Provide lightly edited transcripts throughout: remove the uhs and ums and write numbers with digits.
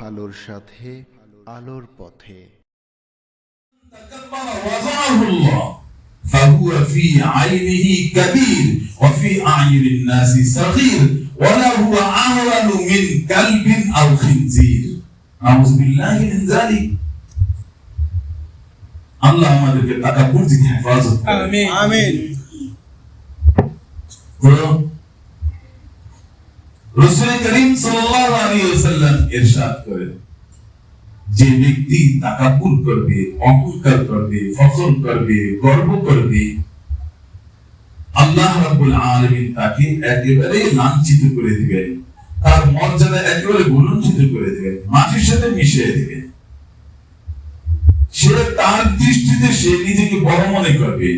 আলোর সাথে আলোর পথে। فهو في عينه كبير وفي أعين الناس صغير وله أهون من كلب أو خنزير أعوذ بالله من ذلك الله আমাদেরকে তাকাব্বুর থেকে হেফাজত করে আমিন আমিন। রাসূল করিম সাল্লাল্লাহু আলাইহি ওয়াসাল্লাম ইরশাদ করেন, যে ব্যক্তি তাকাব্বুর করবে, অহংকার করবে, ফখর করবে, গর্ব করবে, আল্লাহ রাব্বুল আলামিন তাকে একেবারে লাঞ্ছিত করে দিবেন, তার মর্যাদা একেবারে গুলঞ্চিত করে দিবেন, মাটির সাথে মিশিয়ে দিবেন। সে তার দৃষ্টিতে সে নিজেকে বড় মনে করবে,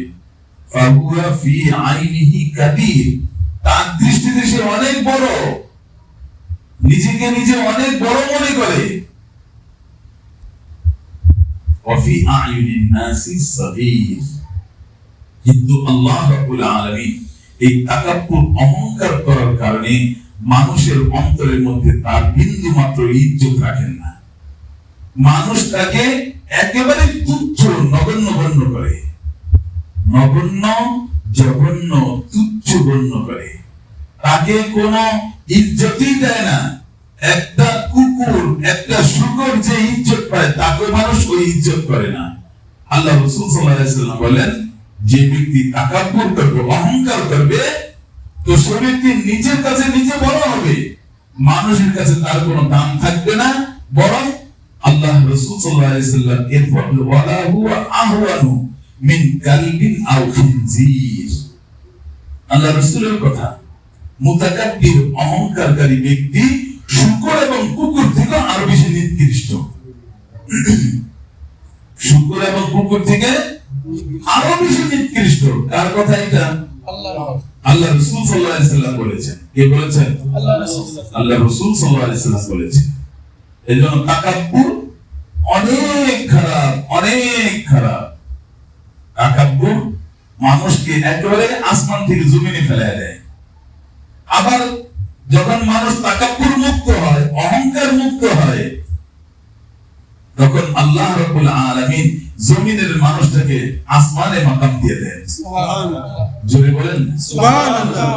ফাহুয়া ফি আইনিহি কাবীর, তার দৃষ্টিতে সে অনেক বড়, নিজেকে নিজে অনেক বড় মনে করে। وفي أعين الناس صغير, কিন্তু আল্লাহ রাব্বুল আলামিন এই তাকাব্বুর অহংকার করার কারণে মানুষের অন্তরের মধ্যে তার বিন্দু মাত্র ইজ্জত রাখেন না। মানুষ তাকে একেবারে তুচ্ছ নগণ্য গণ্য করে, নগণ্য জঘন্য তুচ্ছ গণ্য করে, তাকে কোনো ইজ্জতই দেয় না। একটা কুকুর, একটা শুকর যে ইজ্জত পায় তাকে মানুষ ওই ইজ্জত করে না। আল্লাহ রাসূল সাল্লাল্লাহু আলাইহি ওয়াসাল্লাম বলেন, যে ব্যক্তি তাকাব্বুর করবে, অহংকার করবে, তো সে ব্যক্তি নিজের কাছে নিজে বড় হবে, মানুষের কাছে তার কোনো দাম থাকবে না, বরং আল্লাহ রাসূল সাল্লাল্লাহু আলাইহি ওয়াসাল্লাম এরপর ওয়ালা হুয়া আহওয়ানু মিন কালবিন আও খিনজির, আল্লাহ রাসূলের কথা, মুতাকাব্বির অহংকারকারী ব্যক্তি শুকর এবং কুকুর থেকে আরো বেশি নিকৃষ্ট। শুকর এবং কুকুর থেকে আরো বেশি নিকৃষ্ট। কার কথা এটা? আল্লাহ রাসূল সাল্লাল্লাহু আলাইহি ওয়াসাল্লাম বলেছেন। কে বলেছেন? আল্লাহ রাসূল সাল্লাল্লাহু আলাইহি ওয়াসাল্লাম বলেছেন। এজন্য তাকাব্বুর অনেক খারাপ, অনেক খারাপ। তাকাব্বুর মানুষকে একেবারে আসমান থেকে জমিনে ফেলে দেয়। আবার যখন মানুষ তাকাব্বুর মুক্ত হয়, অহংকার মুক্ত হয়, তখন আল্লাহ রাব্বুল আলামিন জমিনের মানুষটাকে আসমানে মাকাম দিয়ে দেন। সুবহানাল্লাহ, জোরে বলেন সুবহানাল্লাহ।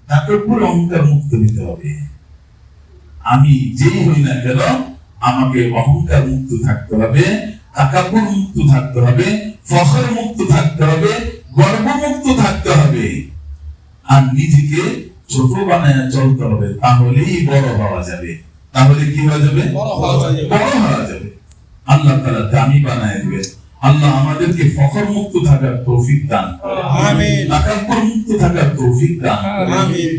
তাকাব্বুর অহংকার মুক্ত হতে হবে। আমি যেই হই না কেন আমাকে অহংকার মুক্ত থাকতে হবে, তাকাব্বুর মুক্ত থাকতে হবে, ফখর মুক্ত থাকতে হবে, গর্ব মুক্ত থাকতে হবে, আর নিজেকে ছোট বানায় চলতে হবে। তাহলেই বড় হওয়া যাবে। তাহলে কি হয়ে যাবে? বড় হওয়া যাবে। আল্লাহ তাআলা দামি বানায় দিবেন। আল্লাহ আমাদেরকে ফখর মুক্ত থাকার তৌফিক দান করেন। আমিন। তাকাব্বুর মুক্ত থাকার তৌফিক দান করেন। আমিন।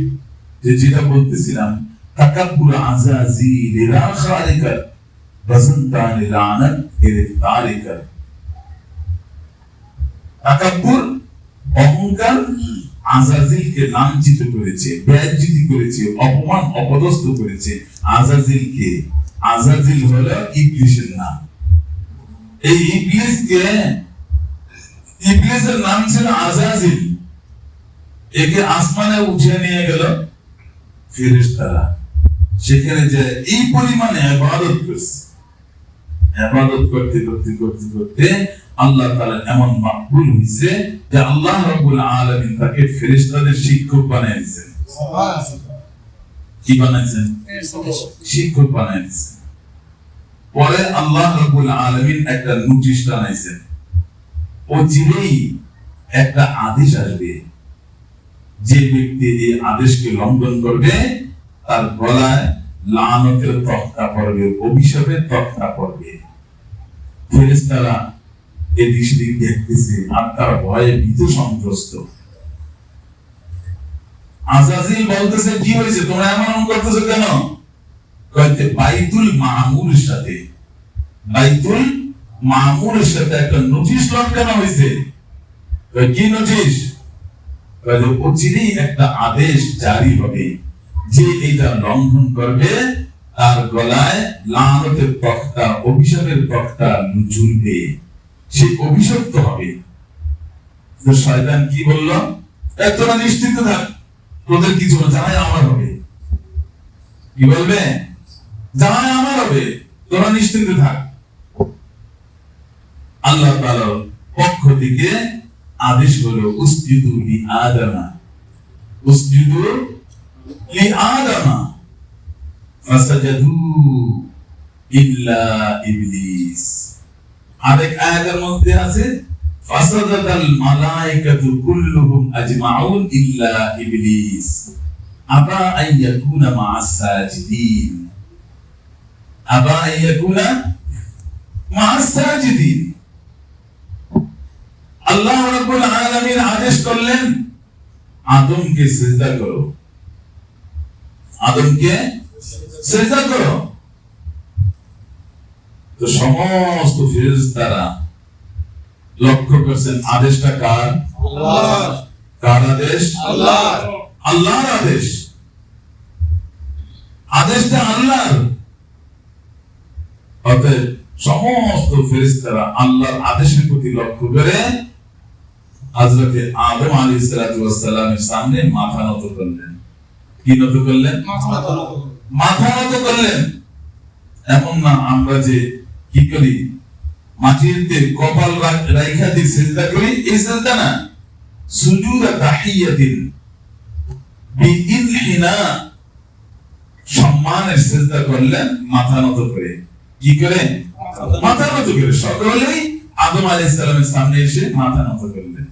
যেটা বলতেছিলাম, তাকাব্বুর আযাযীল লা খালিকা বাজনতান লানাত ইরতালিকা। তাকাব্বুর অহংকার আযাযীলকে লাঞ্ছিত করেছে, বেইজ্জতি করেছে, অপমান অপদস্থ করেছে। আযাযীলকে, আযাযীল হলো ইবলিসের নাম। এই ইবলিসের নাম ছিল আযাযীল। একে আসমানে উঠিয়ে নিয়ে গেল ফেরেশতারা। সেখানে যে এই পরিমাণে ইবাদত করছে, ইবাদত করতে করতে করতে করতে আল্লাহ তাআলা এমন মাকবুল হইছে যে আল্লাহ রাব্বুল আলামিন তাকে ফেরেশতাদের শিক্ষক বানায় দিয়েছেন। সুবহানাল্লাহ। কি বানাইছেন? শিক্ষক বানায় দিয়েছেন। পরে আল্লাহ রাব্বুল আলামিন একটা নোটিশ বানাইছেন, অচিরেই একটা আদেশ আসবে, যে ব্যক্তি এই আদেশকে লঙ্ঘন করবে তার গলায় লানতের তখতা পড়বে, অভিশাপের তখতা পড়বে। ফেরেশতারা এদিক সেদিক দেখতেছে আর তার ভয়ে ভীত সন্ত্রস্ত। আযাযীল বলতেছে, কি হয়েছে, তোমরা এমন করতেছো কেন? কইতে বাইতুল মামুরের সাথে, বাইতুল মামুরের সাথে একটা নোটিশ লটকানো হয়েছে। কি নোটিশ? কইতে অচিরেই একটা আদেশ জারি হবে, যে এটা লঙ্ঘন করবে তার গলায় লানতের তখতা, অভিশাপের তখতা ঝুলবে, সে অভিশপ্ত হবে। শয়তান কি বলল? তোরা নিশ্চিত থাক, তোদের কিছু জানাই আমার হবে। কি বলবে? যাই আমার হবে, তোরা নিশ্চিন্তে থাক। আল্লাহ তাআলার পক্ষ থেকে আদেশ হলো উসজুদু লি আদামা, উসজুদু লি আদামা ফাসাজাদু ইল্লা ইবলিস। আরেক আয়াতের মধ্যে আছে ফাসাজাদাল মালাইকাতু কুল্লুহুম আজমাউন ইল্লা ইবলিস আবা আইয়াকুনা মা'আস সাজিদিন, আবা আইয়াকুনা মা'আস সাজিদিন। আল্লাহ রাব্বুল আলামিন আদেশ করলেন আদমকে সিজদা করো, আদমকে সিজদা করো। তো সমস্ত ফেরেশতারা লক্ষ্য করছেন আদেশটা কার? আল্লাহ। কার আদেশ? আল্লাহ। আল্লাহর আদেশ, আদেশটা আল্লাহর। অতএব সমস্ত ফেরেশতারা আল্লাহর আদেশের প্রতি লক্ষ্য করে হযরত আদম আলাইহিস সালাতু ওয়াস সালামের সামনে মাথা নত করলেন। কি নত করলেন? মাথা নত করলেন। এমন না আমরা যে কি করি, মাটিতে কপাল রাইখা দিয়ে সিজদা করি, এই সিজদা না, সুজুদ তাহিয়াতিন বিইনহিনা, সম্মানের সিজদা করলেন মাথা নত করে। কি করে? মাথা নত করে। সকলেই আদম আলাইহিস সালামের সামনে এসে মাথা নত করলেন।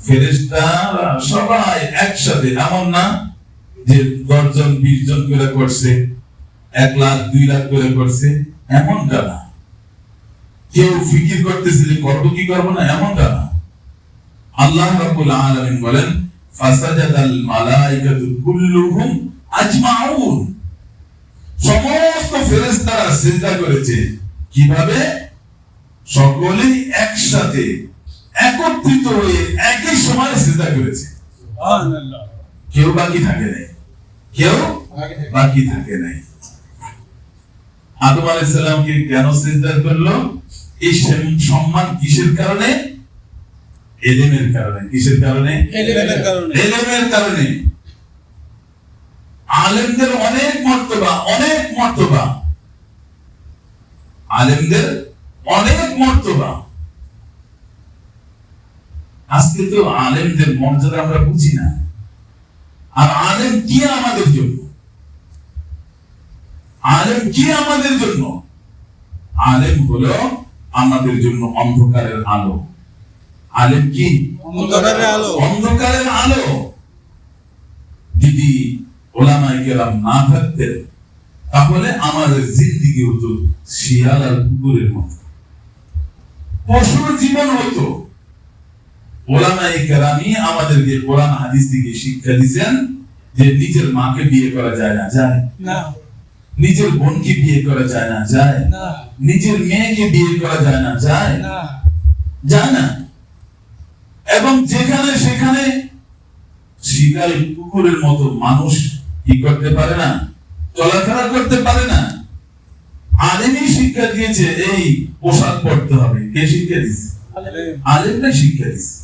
ফেরেশতারা সবাই একসাথে, এমন না যে 10 জন 20 জন করে করছে, 1 লাখ 2 লাখ করে করছে, এমনটা না। কেউ ফিকির করতেছে যে করবো কি করবো না, এমনটা না। আল্লাহ রাব্বুল আলামিন বলেন ফাসাজাদাল মালাইকাতু কুল্লুহুম আজমাউন, সমস্ত ফেরেশতারা সিজদা করেছে। কিভাবে? সকলেই একসাথে একত্রিত হয়ে একই সময় সিজদা করেছে। সুবহানাল্লাহ। কেউ বাকি থাকে নাই, কেউ বাকি থাকে নাই। আদম আলাইহিস সালামকে কেন সিজদা করলো? এই সম্মান কিসের কারণে? ইলমের কারণে। কিসের কারণে? ইলমের কারণে। ইলমের কারণে। আলেমদের অনেক মর্তবা, অনেক মর্তবা, আলেমদের অনেক মর্তবা। আজকে তো আলেমদের মর্যাদা আমরা বুঝি না। আর আলেম কি আমাদের জন্য? আলেম কি আমাদের জন্য? আলেম হলো আমাদের জন্য অন্ধকারের আলো। আলেম কি? অন্ধকারের আলো। অন্ধকারের আলো। যদি ওলামায়ে কেরাম না থাকতেন তাহলে আমাদের জিন্দেগি হতো শিয়াল আর কুকুরের মতো, পশুর জীবন হতো। ওলামায়ে কেরামই আমাদেরকে কোরআন হাদিস থেকে শিক্ষা দিয়েছেন যে নিজের মাকে বিয়ে করা যায় না, যায় না। নিজের বোনকে বিয়ে করা যায় না, যায় না। নিজের মেয়েকে বিয়ে করা যায় না, যায় না, যায় না। এবং যেখানে সেখানে শিকার কুকুরের মতো মানুষ কি করতে পারে না, চলাফেরা করতে পারে না। আলেমই শিক্ষা দিয়েছে এই পোশাক পরতে হবে। কে শিক্ষা দিয়েছে? আলেমরা শিক্ষা দিয়েছে।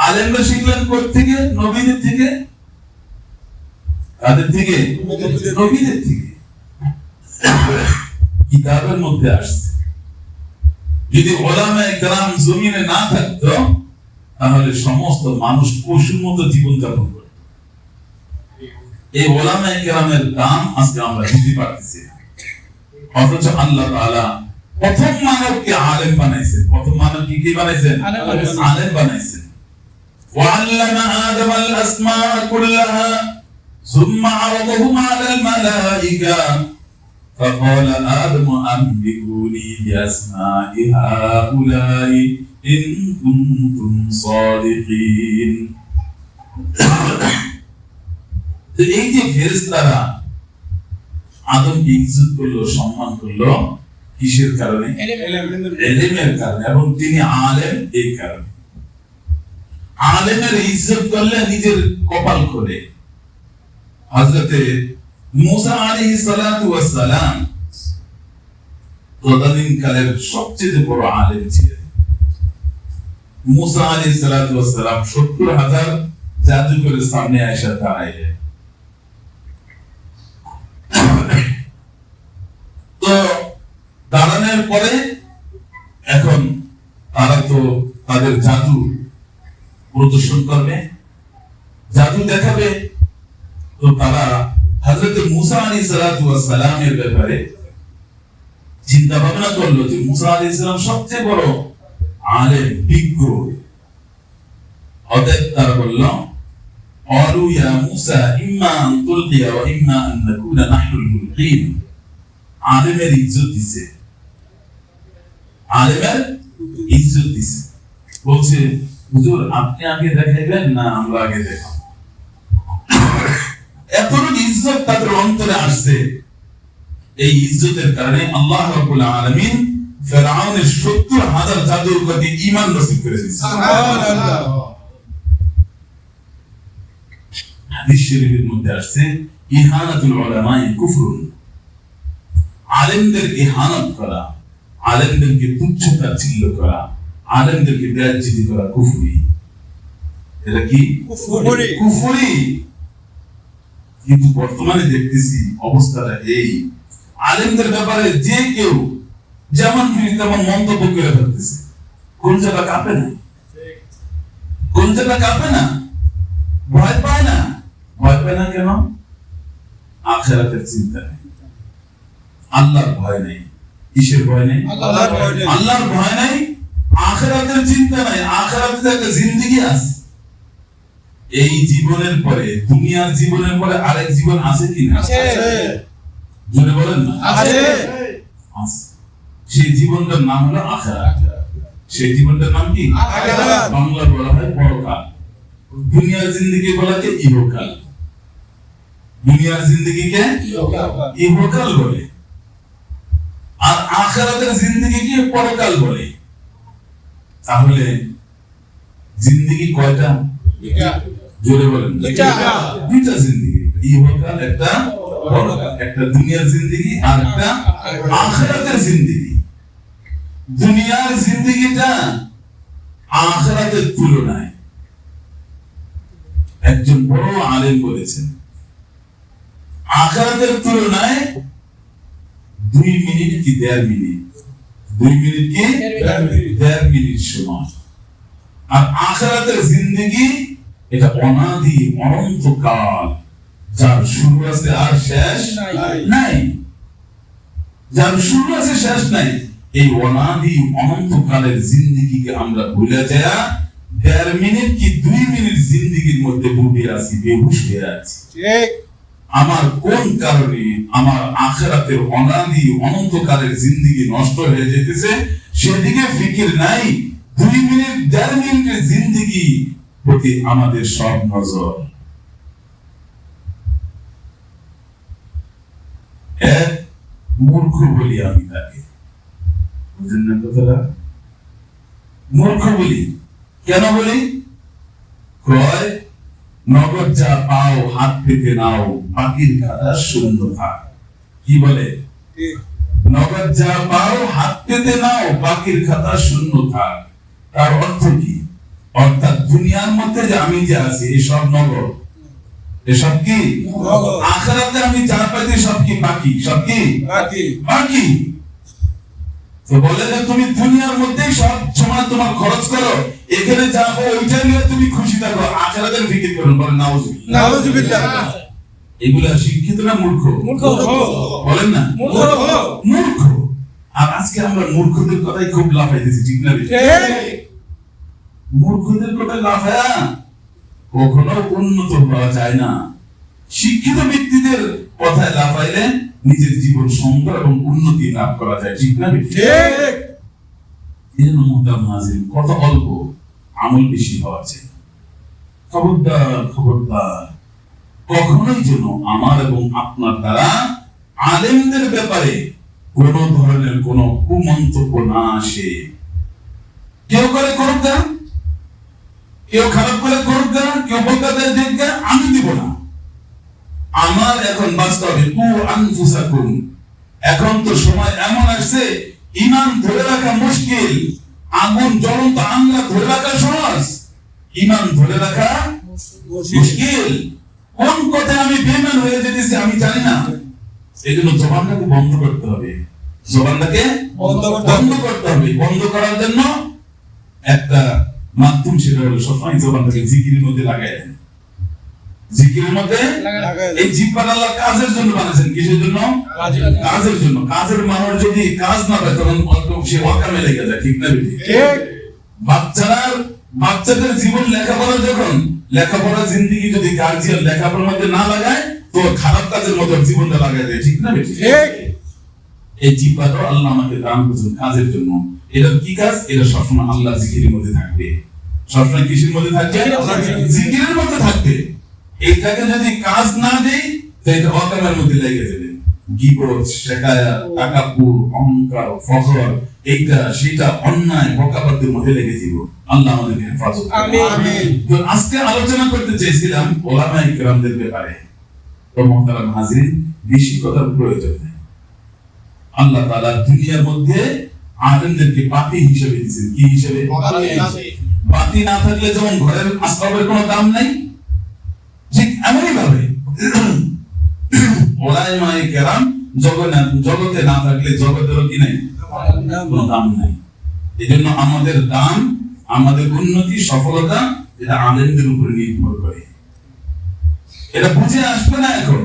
আলেমরা শিখলেন কোত্থেকে? নবীদের থেকে। কাদের থেকে? নবীদের থেকে। কিতাবের মধ্যে আসছে। যদি ওলামায়ে কেরাম জমিনে না থাকতো তাহলে সমস্ত মানুষ পশুর মতো জীবন যাপন করত। এই ওলামায়ে কেরামের দাম আজকে আমরা দিতে পারতেছি না। অথচ আল্লাহ তাআলা প্রথম মানবকে আলেম বানাইছেন। প্রথম মানব কি বানাইছেন? আলেম বানাইছেন। وعلم آدم الأسماء كلها ثم عرضهم على الملائكة فقال آدم أنبئوني بأسماء هؤلاء إن كنتم صادقين। তো এই যে ফেরেশতারা আদমকে ইজ্জত করলো, সম্মান করলো, কিসের কারণে? ইলমের কারণে। এবং তিনি আলেম এই কারণে। আলেমের ইজ্জত করলে নিজের কপাল খোলে। হযরতে মুসা আলাইহিস সালাতু ওয়াস সালাম তদানীন কালের সবচেয়ে বড় আলেম ছিলেন। মুসা আলাইহিস সালাতু ওয়াস সালাম 70,000 জাদুকরের সামনে এসে দাঁড়াইলেন। ইমানের পরে এখন তারা তো তাদের জাদু প্রদর্শন করবে, জাদু দেখাবে। তো তারা হযরত মুসা আলাইহিস সালাতু ওয়াস সালামের ব্যাপারে চিন্তা ভাবনা করলো যে মুসা আলাইহিস সালাম সবচেয়ে বড় আলেম, বিজ্ঞ। অতএব তারা বলল, قالوا يا موسى إما أن تلقي وإما أن نكون نحن الملقين। আলেমের ইজ্জত দিছে, আলেমের ইজ্জত দিছে। বলছে, হুজুর আপনি আগে দেখাইবেন না আমরা আগে দেখাবো? এতটুকু ইজ্জত তাদের অন্তরে আসছে। এই ইজ্জতের কারণে আল্লাহ রাব্বুল আলামিন ফিরআউনের ৭০,০০০ জাদুকরকে ঈমান নসিব করে দিয়েছে। সুবহানাল্লাহ। হাদিস শরীফের মধ্যে আসছে, ইহানাতুল উলামায়ে কুফরুন। আলেমদের ইহানাত করা, আলেমদেরকে তুচ্ছ তাচ্ছিল্য করা, আলেমদেরকে বেইজ্জতি করা কুফরি। এটা কি? কুফরি। কুফরি। কিন্তু বর্তমানে দেখতেছি অবস্থাটা এই, আলেমদের ব্যাপারে যে কেউ যেমন খুশি তেমন মন্তব্য করে ফেলতেছে। কোন জায়গা কাঁপে না? কোন জায়গা কাঁপে না? ভয় পায় না? ভয় পায় না কেন? আখিরাতের চিন্তা নেই, আল্লাহর ভয় নেই। কিসের ভয় নেই? আল্লাহর ভয় নেই, আখিরাতের চিন্তা নাই। আখিরাতে একটা জিন্দেগি আছে। এই জীবনের পরে, দুনিয়ার জীবনের পরে আরেক জীবন আছে কি না? আছে। জোরে বলেন না। আছে। আছে। সেই জীবনটার নাম হলো আখিরাত। সেই জীবনটার নাম কি? আখিরাত। বাংলা বলা হয় পরকাল, দুনিয়ার জিন্দেগি বলা হয় ইহকাল। দুনিয়ার জিন্দেগিকে ইহকাল বলে, আর আখিরাতের জিন্দেগিকে পরকাল বলে। তাহলে জিন্দেগি কয়টা? জোরে বলেন। দুইটা জিন্দেগি, ইহকাল একটা, পরকাল একটা। দুনিয়ার জিন্দেগি আর একটা আখিরাতের জিন্দেগি। দুনিয়ার জিন্দেগিটা আখিরাতের তুলনায়, একজন বড় আলেম বলেছেন, আখিরাতের তুলনায় 2 মিনিট কি 1.5 মিনিট, 2 মিনিট কি 1.5 মিনিট সময়। আর আখিরাতের জিন্দেগি এটা অনাদি অনন্তকাল, যার শুরু আছে আর শেষ নাই। যার শুরু আছে শেষ নাই। এই অনাদি অনন্তকালের জিন্দেগিকে আমরা ভুলে যায় 1.5 মিনিট কি 2 মিনিট জিন্দেগির মধ্যে ডুবে আছি, বেহুশ হয়ে আছি। ঠিক। আমার কোন কারণে আমার আখিরাতের অনাদি অনন্তকালের জিন্দেগি নষ্ট হয়ে যেতেছে সেদিকে ফিকির নাই। 2 মিনিট 1.5 মিনিটের জিন্দেগি প্রতি আমাদের সব নজর। এক মূর্খ বলি আমি তাকে, বুঝেন না কথাটা? মূর্খ বলি কেন বলি? কয় নগদ যা পাও হাত পেতে নাও, বাকির খাতা শূন্য থাক। কি বলে? নগদ যা পাও হাত পেতে নাও, বাকির খাতা শূন্য থাক। তার অর্থ কি? অর্থাৎ দুনিয়ার মধ্যে যে আমি যে আছি এসব নগদ, এসব কি আখিরাতে আমি যা পাইছি সব কি বাকি, সব কি বাকি। তো বলে যে তুমি দুনিয়ার মধ্যে সব সময় তোমার খরচ করো, এখানে যাবো ওইটা নিয়ে তুমি খুশি থাকো, আখিরাতের ফিকির করো। বলেন নাউজুবিল্লাহ। এগুলা শিক্ষিত না মূর্খ? বলেন না মূর্খ। আর আজকে আমরা মূর্খদের কথাই খুব লাফাইতেছি, ঠিক না? মূর্খদের কথা লাফায়া কখনো উন্নত হওয়া যায় না। শিক্ষিত ব্যক্তিদের কথায় লাফাইলে নিজের জীবন সুন্দর এবং উন্নতি লাভ করা যায়, ঠিক না? ঠিক। এর মধ্যে হাজির কত অল্প, আমল বেশি হওয়া চাই। খবরদার খবরদার, কখনোই যেন আমার এবং আপনার দ্বারা আলেমদের ব্যাপারে কোন ধরনের কোন কুমন্তব্য না আসে। কেউ করে করুক না, কেউ খারাপ করে করুক না, কেউ বলতে দেখ না, আমি দিব না। আমার এখন বাস্তবে কু আনফুসাকুম, এখন তো সময় এমন আসছে ঈমান ধরে রাখা মুশকিল। আগুন জ্বলন্ত আঙ্গা ধরে রাখা সহজ, ঈমান ধরে রাখা মুশকিল। কোন কথায় আমি বেঈমান হয়ে যেতেছি আমি জানি না। এজন্য জবানটাকে বন্ধ করতে হবে। জবানটাকে বন্ধ করতে হবে। বন্ধ করার জন্য একটা মাধ্যম, সেটা হলো সবসময় জবানটাকে জিকিরের মধ্যে লাগাই দেন। জিকিরের মধ্যে এই জিহ্বা আল্লাহ কাজের জন্য বানাইছেন। কিসের জন্য? কাজের জন্য। কাজের মানুষ যদি কাজ না পায় তখন সে অকামে লেগে যায়, ঠিক না বেটি? বাচ্চাদের জীবন লেখাপড়া, যখন লেখাপড়া জিন্দেগি যদি গার্জিয়ান লেখাপড়ার মধ্যে না লাগায় তো খারাপ কাজের মধ্যে জীবনটা লাগাই দেয়, ঠিক না বেটি? এই জিহ্বাটা আল্লাহ আমাকে দান করেছেন কাজের জন্য। এটা কি কাজ? এটা সবসময় আল্লাহ জিকিরের মধ্যে থাকবে। সবসময় কিসের মধ্যে থাকবে? জিকিরের মধ্যে থাকবে। এইটাকে যদি কাজ না দেই তো এটা অকামের মধ্যে লেগে যাবে। গীবত, শিকায়াত, তাকাব্বুর, অহংকার, ফখর, এইটা সেটা অন্যায় বকাবাদের মধ্যে লেগে যাব। আল্লাহ আমাদেরকে হেফাজত করুন, আমিন। তো আজকে আলোচনা করতে চেয়েছিলাম উলামায়ে কিরামদের ব্যাপারে। তো মুহতারাম হাজিরিন, বেশি কথার প্রয়োজন নেই। আল্লাহ তাআলা দুনিয়ার মধ্যে আলেমদেরকে বাতি হিসেবে দিয়েছেন। কি হিসেবে? বাতি না থাকলে যেমন ঘরের আসবাবের কোনো দাম নাই, ঠিক এমনই ভাবে উলামায়ে কেরাম জগতে না থাকলে জগতেরও কি নাই? কোনো দাম নাই। এজন্য আমাদের দাম, আমাদের উন্নতি, সফলতা এটা আলেমদের উপরে নির্ভর করে। এটা বুঝে আসবে না এখন,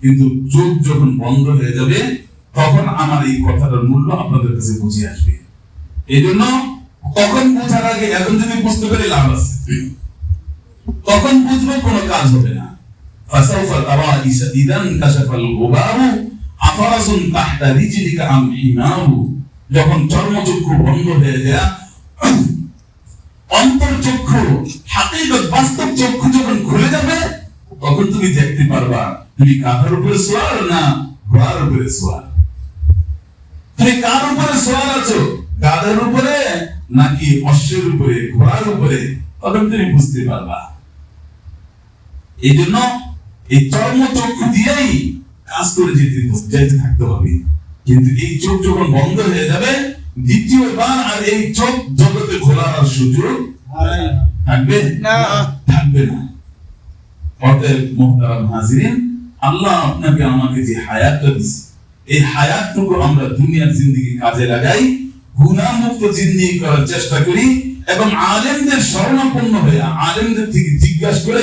কিন্তু চোখ যখন বন্ধ হয়ে যাবে তখন আমার এই কথাটার মূল্য আপনাদের কাছে বুঝে আসবে। এজন্য তখন বোঝার আগে এখন যদি বুঝতে পারি লাভ আছে, তখন বুঝবো কোনো কাজ হবে না। ফাসাউফা তারা ইসাদিদান কাশাফাল গুবারু আফরাসুন তাহতা রিজলিকা আম হিমারু। যখন চর্মচক্ষু বন্ধ হয়ে যায়, অন্তর্চক্ষু, হাকিকত বাস্তব চক্ষু যখন খুলে যাবে তখন তুমি দেখতে পারবা তুমি কাঁধার উপরে সোয়ার না ঘোড়ার উপরে সোয়ার। তুমি কার উপরে সোয়ার আছো, গাধার উপরে নাকি অশ্বের উপরে, ঘোড়ার উপরে, তখন তুমি বুঝতে পারবা। এই জন্য এই চর্মচক্ষু দিয়েই কাজ করে যেতে থাকতে হবে। কিন্তু এই চোখ যখন বন্ধ হয়ে যাবে দ্বিতীয়বার আর এই চোখ জগতে খোলার আর সুযোগ থাকবে না। অতএব মুহতারাম হাজিরিন, আল্লাহ আপনাকে আমাকে যে হায়াতটা দিয়েছে, এই হায়াতটুকু আমরা দুনিয়ার জিন্দেগি কাজে লাগাই, গুনাহমুক্ত জিন্দেগি করার চেষ্টা করি এবং আলেমদের শরণাপন্ন হয়ে আলেমদের থেকে জিজ্ঞাসা করে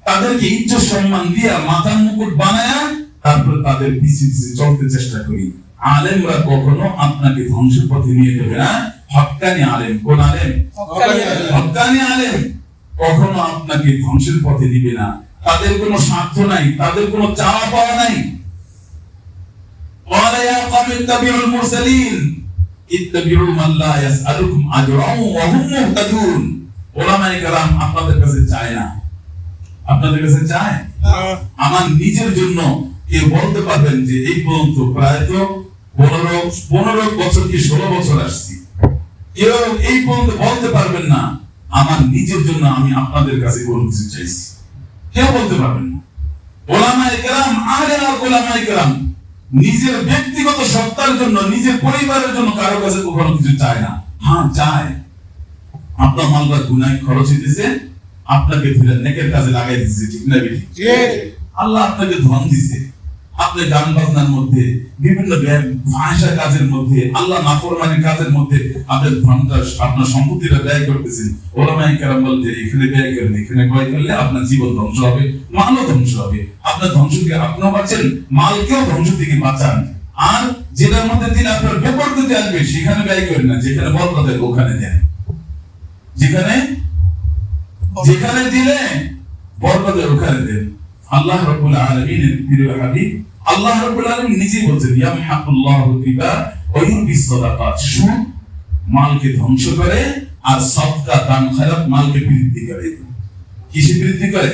তাদেরকে ইজ্জত সম্মান দিয়া মাথার মুকুট বানায়া তারপর তাদের পিছে পিছে চলতে চেষ্টা করি। আলেমরা কখনো আপনাকে ধ্বংসের পথে নিয়ে যাবে না। হক্কানি আলেম, কোন আলেম? হক্কানি আলেম কখনো আপনাকে ধ্বংসের পথে নিবে না। তাদের কোনো স্বার্থ নাই, তাদের কোনো চাওয়া পাওয়া নাই। ওয়ালা ইয়া কওমি ইত্তাবিউল মুরসালিন ইত্তাবিউ মান লা ইয়াসআলুকুম আজরান ওয়া হুম মুহতাদুন। উলামায়ে কেরাম আপনাদের কাছে চায় না, আপনাদের কাছে চায়। আমার নিজের জন্য কেউ বলতে পারবেন যে এই পর্যন্ত প্রায় তো 15 বছর কি 16 বছর আসছি, কেউ এই পর্যন্ত বলতে পারবেন না আমার নিজের জন্য আমি আপনাদের কাছে কোনো কিছু চাইছি। কেউ বলতে পারবেন না। উলামায়ে কেরাম, আহলে উলামায়ে কেরাম নিজের ব্যক্তিগত সত্তার জন্য, নিজের পরিবারের জন্য কারো কাছে কখনো কিছু চায় না। হ্যাঁ চায়, আপনার মালবা গুনাহ খরচ হইতেছে, আপনাকে ফিরে নেকের কাজে লাগাই দিয়েছে, ঠিক না বেটি? আল্লাহ আপনাকে ধন দিয়েছে, আপনি গান বাজনার মধ্যে, বিভিন্ন ফাহিশা কাজের মধ্যে, আল্লাহ নাফরমানির কাজের মধ্যে আপনার ধনটা, আপনার সম্পত্তিটা ব্যয় করতেছেন। উলামায়ে কেরাম বলেন যে এখানে ব্যয় করেন, এখানে ব্যয় করলে আপনার জীবন ধ্বংস হবে, মালও ধ্বংস হবে। আপনার ধ্বংস থেকে আপনিও বাঁচেন, মালকেও ধ্বংস থেকে বাঁচান। আর যেটার মধ্যে দিন আপনার বিপর্যয় আসবে সেখানে ব্যয় করেন না, যেখানে বরকত হবে ওখানে দেন। যেখানে দিলে বরকত ওখানে দেন। আল্লাহ রাব্বুল আলামিনের প্রিয় হাবিব আল্লাহ রাব্বুল আলামিন নিজেই বলেছেন ইয়ামহাকুল্লাহু রিবা ওয়া ইউরবিস সাদাকাত। সুদ মালকে ধ্বংস করে আর সদকা দান খয়রাত মালকে বৃদ্ধি করে। কিসে বৃদ্ধি করে?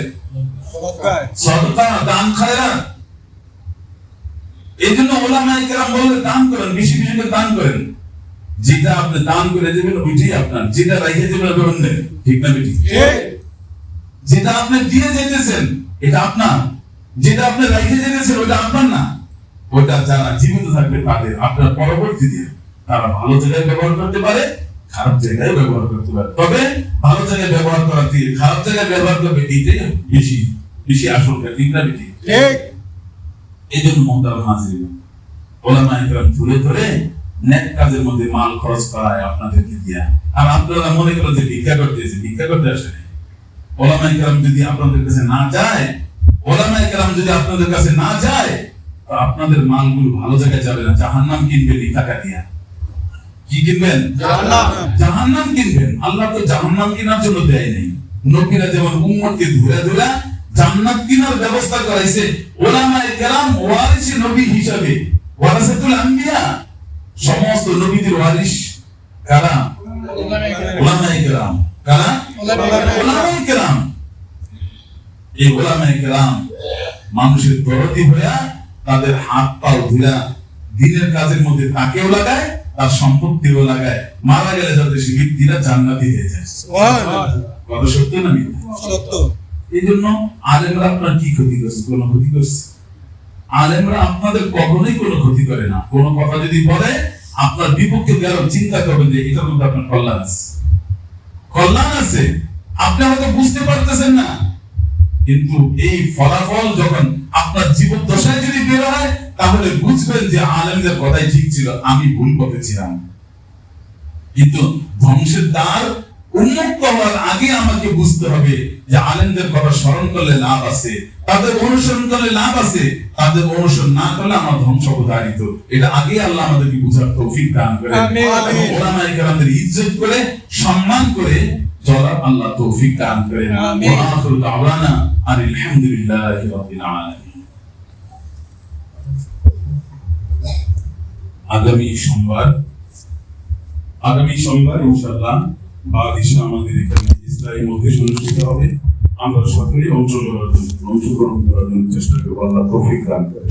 সদকা দান খয়রাত। এজন্য উলামায়ে কেরাম বলে দান করেন, বেশি বেশি করে দান করেন। যেটা আপনি দান করে দেবেন ওইটাই আপনার, যেটা রেখে দেবেন ওটা অন্যের, ঠিক না বেটি? যেটা আপনি দিয়ে যেতেছেন এটা আপনার, যেটা আপনি রেখে যেতেছেন ওটা আপনার না। ওটা যারা জীবিত থাকবে তাদের, আপনার পরবর্তীতে তারা ভালো জায়গায় ব্যবহার করতে পারে, খারাপ জায়গায় ব্যবহার করতে পারে। তবে ভালো জায়গায় ব্যবহার করা থেকে খারাপ জায়গায় ব্যবহার করবে এইটাই বেশি আশঙ্কা, ঠিক না বেটি? এই জন্য মুহতারাম হাজিরিন, ওলামায়ে কেরাম তুলে ধরে নেক কাজের মধ্যে মাল খরচ করায় আপনাদেরকে দিয়া। আর আপনারা মনে করেন যে ভিক্ষা করতেছে, ভিক্ষা করতে আসে না। ওলামায়ে কেরাম যদি আপনাদের কাছে না যায়, ওলামায়ে কেরাম যদি আপনাদের কাছে না যায়, তো আপনাদের মালগুলো ভালো জায়গায় যাবে না, জাহান্নাম কিনবেন এই টাকা দিয়া। কি কিনবেন? জাহান্নাম কিনবেন। আল্লাহ তো জাহান্নাম কেনার জন্য দেয় নাই। নবীরা যেমন উম্মতকে ধরে ধরে জান্নাত কেনার ব্যবস্থা করাইছে, ওলামায়ে কেরাম ওয়ারিসে নবী হিসাবে, ওয়ারাসাতুল আম্বিয়া, সমস্ত নবীদের ওয়ারিস কারা? ওলামায়ে কেরাম। কারা? ওলামায়ে কেরাম। এই ওলামায়ে কেরাম মানুষের দরদি হইয়া তাদের হাত পা ধুইয়া দিনের কাজের মধ্যে তাকেও লাগায়, তার সম্পত্তিও লাগায়, মারা গেলে যাতে সে ব্যক্তিরা জান্নাতি হয়ে যায়। কথা সত্য না মিথ্যা? সত্য। এই জন্য আলেমরা আপনার কি ক্ষতি করছে? কোনো ক্ষতি করছে? আলেমরা আপনাদের কখনোই কোনো ক্ষতি করে না। কোনো কথা যদি বলে আপনার বিপক্ষে গেল, চিন্তা করবেন যে এটার মধ্যে আপনার কল্যাণ আছে, কল্যাণ আছে। আপনি হয়তো বুঝতে পারতেছেন না, কিন্তু এই ফলাফল যখন আপনার জীবন দশায় যদি বের হয়, তাহলে বুঝবেন যে আলেমদের কথাই ঠিক ছিল, আমি ভুল পথে ছিলাম। কিন্তু ধ্বংসের দ্বার উন্মুক্ত হওয়ার আগে আমাকে বুঝতে হবে যে আলেমদের কথা স্মরণ করলে লাভ আছে, তাদের অনুসরণ করলে লাভ আছে, তাদের অনুসরণ না করলে আমার ধ্বংস প্রতারিত। এটা আগে আল্লাহ আমাদেরকে বুঝার তৌফিক দান করেন। ওলামায়ে কেরামদের ইজ্জত করে, সম্মান করে চলার আল্লাহ তৌফিক দান করেন। ওয়া আখিরু দাওয়ানা আলহামদুলিল্লাহি রাব্বিল আলামিন। আগামী সোমবার ইনশাআল্লাহ বাংলাদেশে আমাদের এখানে ইসরায়েল মধ্যে অনুষ্ঠিত হবে। আমরা সকলেই অংশগ্রহণ করার জন্য চেষ্টা করব। আল্লাহ তৌফিক দান করেন।